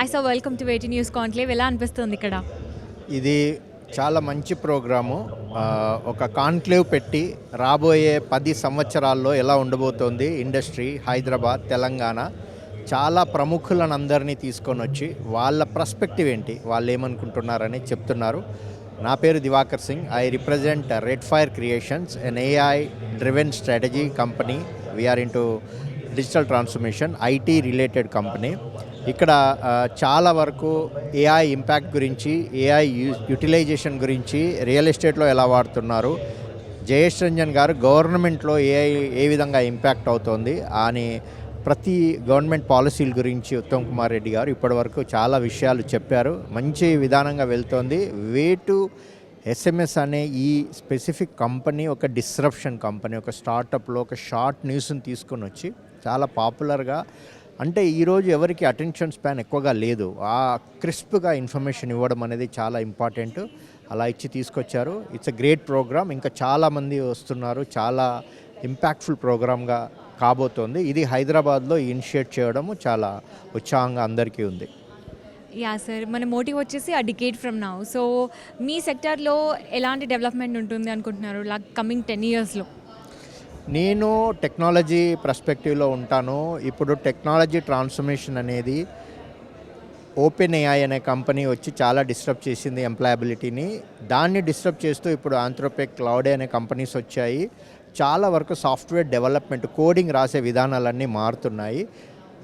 Hi sir, welcome to వేటి news conclave. ఎలా అనిపిస్తుంది ఇక్కడ? ఇది చాలా మంచి ప్రోగ్రాము. ఒక కాన్క్లేవ్ పెట్టి రాబోయే 10 సంవత్సరాల్లో ఎలా ఉండబోతోంది ఇండస్ట్రీ, హైదరాబాద్, తెలంగాణ, చాలా ప్రముఖులను అందరినీ తీసుకొని వచ్చి వాళ్ళ పర్స్పెక్టివ్ ఏంటి, వాళ్ళు ఏమనుకుంటున్నారని చెప్తున్నారు. నా పేరు Divakar Singh. I represent Red Fire Creations, an AI driven strategy company. We are into digital transformation, IT related company. ఇక్కడ చాలా వరకు ఏఐ ఇంపాక్ట్ గురించి, ఏఐ యూటిలైజేషన్ గురించి, రియల్ ఎస్టేట్లో ఎలా వాడుతున్నారు, జయేష్ రంజన్ గారు గవర్నమెంట్లో ఏఐ ఏ విధంగా ఇంపాక్ట్ అవుతోంది అని ప్రతి గవర్నమెంట్ పాలసీల గురించి ఉత్తమ్ కుమార్ రెడ్డి గారు ఇప్పటివరకు చాలా విషయాలు చెప్పారు. మంచి విధానంగా వెళ్తోంది. వేటు ఎస్ఎంఎస్ అనే ఈ స్పెసిఫిక్ కంపెనీ ఒక డిస్రప్షన్ కంపెనీ, ఒక స్టార్టప్లో ఒక షార్ట్ న్యూస్ని తీసుకొని వచ్చి చాలా పాపులర్గా, అంటే ఈరోజు ఎవరికి అటెన్షన్ స్పాన్ ఎక్కువగా లేదు, ఆ క్రిస్ప్గా ఇన్ఫర్మేషన్ ఇవ్వడం అనేది చాలా ఇంపార్టెంట్. అలా ఇచ్చి తీసుకొచ్చారు. It's a great program. ఇంకా చాలామంది వస్తున్నారు. చాలా ఇంపాక్ట్ఫుల్ ప్రోగ్రామ్గా కాబోతోంది. ఇది హైదరాబాద్లో ఇనిషియేట్ చేయడము చాలా ఉత్సాహంగా అందరికీ ఉంది. యా సార్, మన మోటివ్ వచ్చేసి అ డికేడ్ ఫ్రమ్ నౌ. సో మీ సెక్టార్లో ఎలాంటి డెవలప్మెంట్ ఉంటుంది అనుకుంటున్నారు లైక్ కమింగ్ 10 ఇయర్స్లో? నేను టెక్నాలజీ పర్స్పెక్టివ్లో ఉంటాను. ఇప్పుడు టెక్నాలజీ ట్రాన్స్ఫర్మేషన్ అనేది ఓపెన్ ఏఐ అనే కంపెనీ వచ్చి చాలా డిస్టర్బ్ చేసింది ఎంప్లాయబిలిటీని. దాన్ని డిస్టర్బ్ చేస్తూ ఇప్పుడు ఆంథ్రోపిక్, క్లౌడ్ అనే కంపెనీస్ వచ్చాయి. చాలా వరకు సాఫ్ట్వేర్ డెవలప్మెంట్, కోడింగ్ రాసే విధానాలన్నీ మారుతున్నాయి.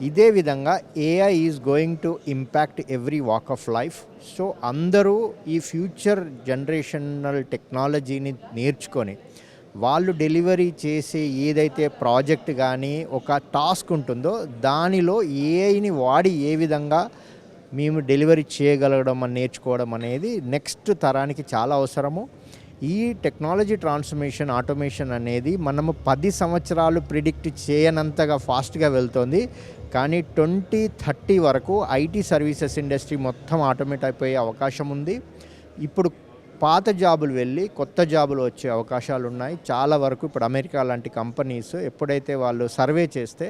ఇదే విధంగా AI is going to impact every walk of life. So అందరూ ఈ ఫ్యూచర్ జనరేషనల్ టెక్నాలజీని నేర్చుకొని వాళ్ళు డెలివరీ చేసే ఏదైతే ప్రాజెక్ట్ కానీ ఒక టాస్క్ ఉంటుందో దానిలో ఏఐని వాడి ఏ విధంగా మేము డెలివరీ చేయగలగడం అని నేర్చుకోవడం అనేది నెక్స్ట్ తరానికి చాలా అవసరము. ఈ టెక్నాలజీ ట్రాన్స్ఫర్మేషన్, ఆటోమేషన్ అనేది మనము 10 సంవత్సరాలు ప్రిడిక్ట్ చేయనంతగా ఫాస్ట్గా వెళ్తుంది. కానీ 2030 వరకు ఐటీ సర్వీసెస్ ఇండస్ట్రీ మొత్తం ఆటోమేట్ అయిపోయే అవకాశం ఉంది. ఇప్పుడు పాత జాబులు వెళ్ళి కొత్త జాబులు వచ్చే అవకాశాలు ఉన్నాయి. చాలా వరకు ఇప్పుడు అమెరికా లాంటి కంపెనీస్ ఎప్పుడైతే వాళ్ళు సర్వే చేస్తే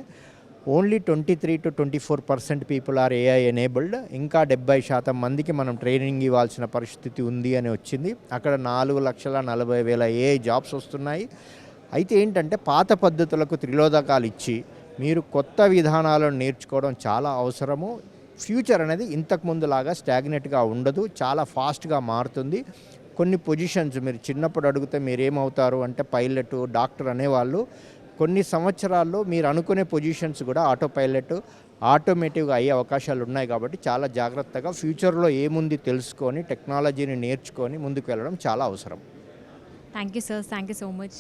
only 23 to 24% people are AI enabled. ఇంకా 70% మందికి మనం ట్రైనింగ్ ఇవ్వాల్సిన పరిస్థితి ఉంది అని వచ్చింది. అక్కడ 4,40,000 ఏఐ జాబ్స్ వస్తున్నాయి. అయితే ఏంటంటే పాత పద్ధతులకు త్రిలోదకాలు ఇచ్చి మీరు కొత్త విధానాలను నేర్చుకోవడం చాలా అవసరము. ఫ్యూచర్ అనేది ఇంతకుముందు లాగా స్టాగ్నెట్గా ఉండదు, చాలా ఫాస్ట్గా మారుతుంది. కొన్ని పొజిషన్స్ మీరు చిన్నప్పుడు అడిగితే మీరేమవుతారు అంటే పైలట్, డాక్టర్ అనేవాళ్ళు. కొన్ని సంవత్సరాల్లో మీరు అనుకునే పొజిషన్స్ కూడా ఆటో పైలట్, ఆటోమేటివ్గా అయ్యే అవకాశాలు ఉన్నాయి. కాబట్టి చాలా జాగ్రత్తగా ఫ్యూచర్లో ఏముంది తెలుసుకొని టెక్నాలజీని నేర్చుకొని ముందుకు వెళ్ళడం చాలా అవసరం. Thank you sir, thank you so much.